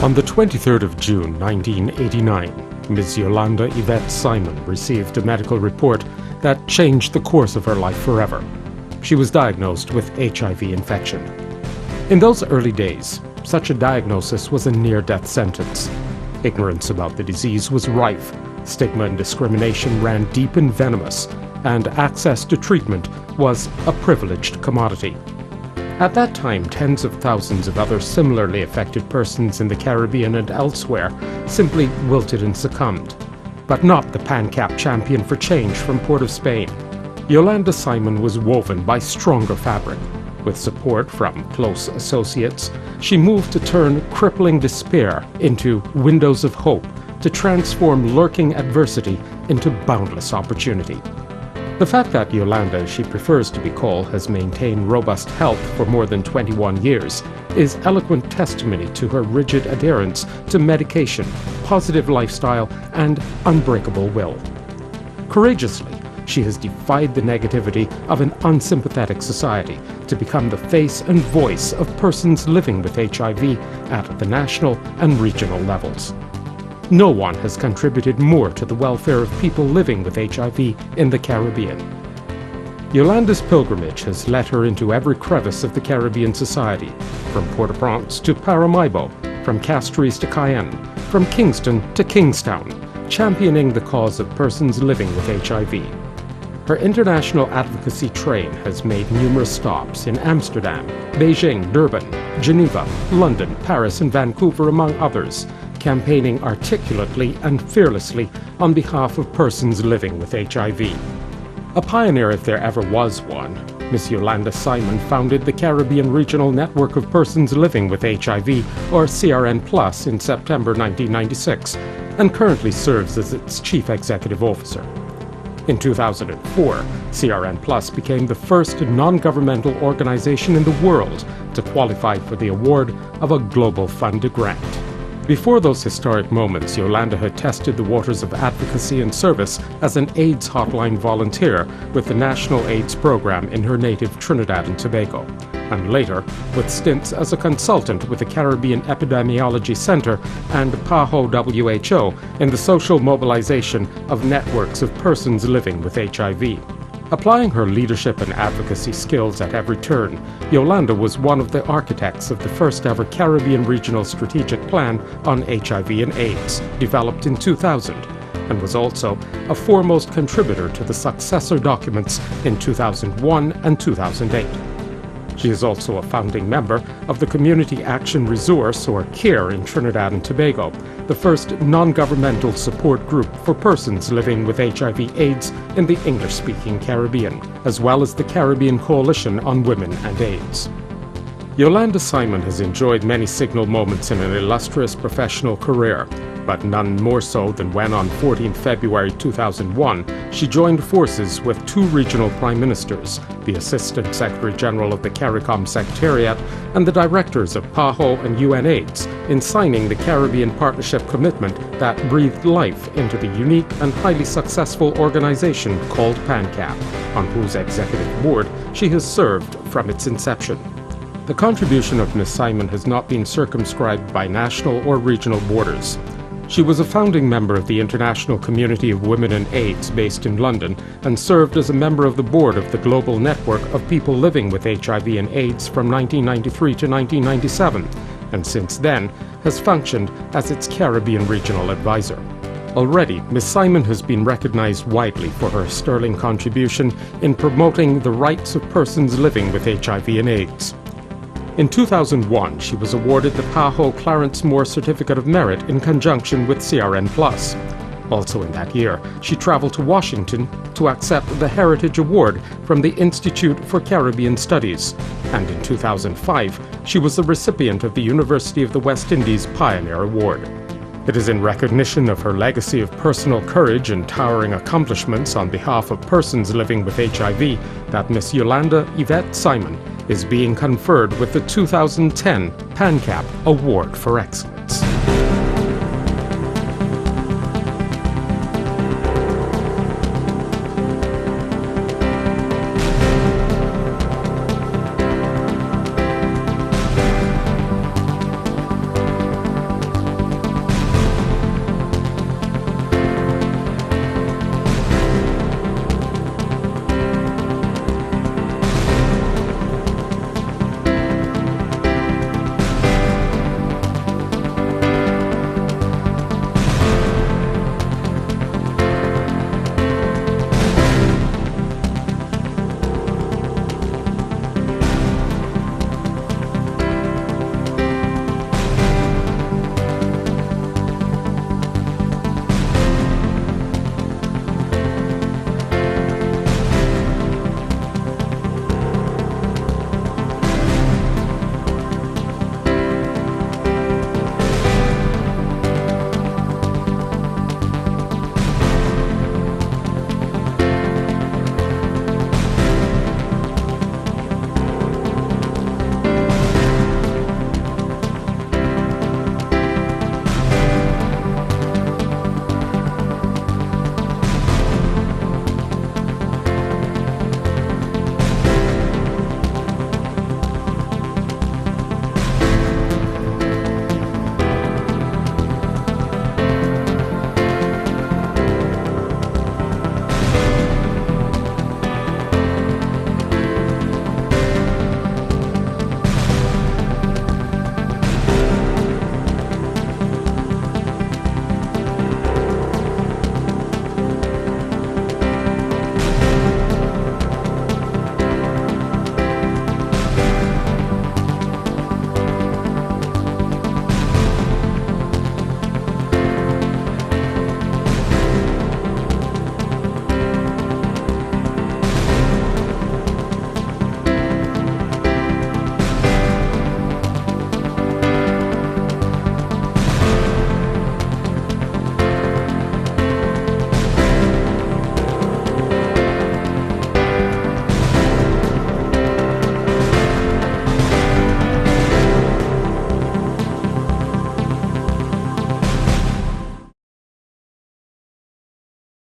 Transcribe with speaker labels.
Speaker 1: On the 23rd of June 1989, Ms. Yolanda Yvette Simon received a medical report that changed the course of her life forever. She was diagnosed with HIV infection. In those early days, such a diagnosis was a near-death sentence. Ignorance about the disease was rife, stigma and discrimination ran deep and venomous, and access to treatment was a privileged commodity. At that time, tens of thousands of other similarly affected persons in the Caribbean and elsewhere simply wilted and succumbed. But not the PANCAP champion for change from Port of Spain. Yolanda Simon was woven by stronger fabric. With support from close associates, she moved to turn crippling despair into windows of hope, to transform lurking adversity into boundless opportunity. The fact that Yolanda, as she prefers to be called, has maintained robust health for more than 21 years is eloquent testimony to her rigid adherence to medication, positive lifestyle, and unbreakable will. Courageously, she has defied the negativity of an unsympathetic society to become the face and voice of persons living with HIV at the national and regional levels. No one has contributed more to the welfare of people living with HIV in the Caribbean. Yolanda's pilgrimage has led her into every crevice of the Caribbean society, from Port-au-Prince to Paramaribo, from Castries to Cayenne, from Kingston to Kingstown, championing the cause of persons living with HIV. Her international advocacy train has made numerous stops in Amsterdam, Beijing, Durban, Geneva, London, Paris, and Vancouver, among others, campaigning articulately and fearlessly on behalf of persons living with HIV. A pioneer if there ever was one, Ms. Yolanda Simon founded the Caribbean Regional Network of Persons Living with HIV, or CRN+, in September 1996, and currently serves as its Chief Executive Officer. In 2004, CRN+ became the first non-governmental organization in the world to qualify for the award of a Global Fund grant. Before those historic moments, Yolanda had tested the waters of advocacy and service as an AIDS hotline volunteer with the National AIDS Program in her native Trinidad and Tobago, and later with stints as a consultant with the Caribbean Epidemiology Center and PAHO WHO in the social mobilization of networks of persons living with HIV. Applying her leadership and advocacy skills at every turn, Yolanda was one of the architects of the first ever Caribbean Regional Strategic Plan on HIV and AIDS, developed in 2000, and was also a foremost contributor to the successor documents in 2001 and 2008. She is also a founding member of the Community Action Resource, or CARE, in Trinidad and Tobago, the first non-governmental support group for persons living with HIV/AIDS in the English-speaking Caribbean, as well as the Caribbean Coalition on Women and AIDS. Yolanda Simon has enjoyed many signal moments in an illustrious professional career, but none more so than when on 14 February 2001 she joined forces with two regional prime ministers, the Assistant Secretary General of the CARICOM Secretariat and the directors of PAHO and UNAIDS, in signing the Caribbean Partnership Commitment that breathed life into the unique and highly successful organization called PANCAP, on whose executive board she has served from its inception. The contribution of Ms. Simon has not been circumscribed by national or regional borders. She was a founding member of the International Community of Women and AIDS based in London and served as a member of the board of the Global Network of People Living with HIV and AIDS from 1993 to 1997, and since then has functioned as its Caribbean Regional Advisor. Already, Ms. Simon has been recognized widely for her sterling contribution in promoting the rights of persons living with HIV and AIDS. In 2001, she was awarded the PAHO Clarence Moore Certificate of Merit in conjunction with CRN+. Also in that year, she traveled to Washington to accept the Heritage Award from the Institute for Caribbean Studies, and in 2005, she was the recipient of the University of the West Indies Pioneer Award. It is in recognition of her legacy of personal courage and towering accomplishments on behalf of persons living with HIV that Ms. Yolanda Yvette Simon is being conferred with the 2010 PANCAP Award for Excellence.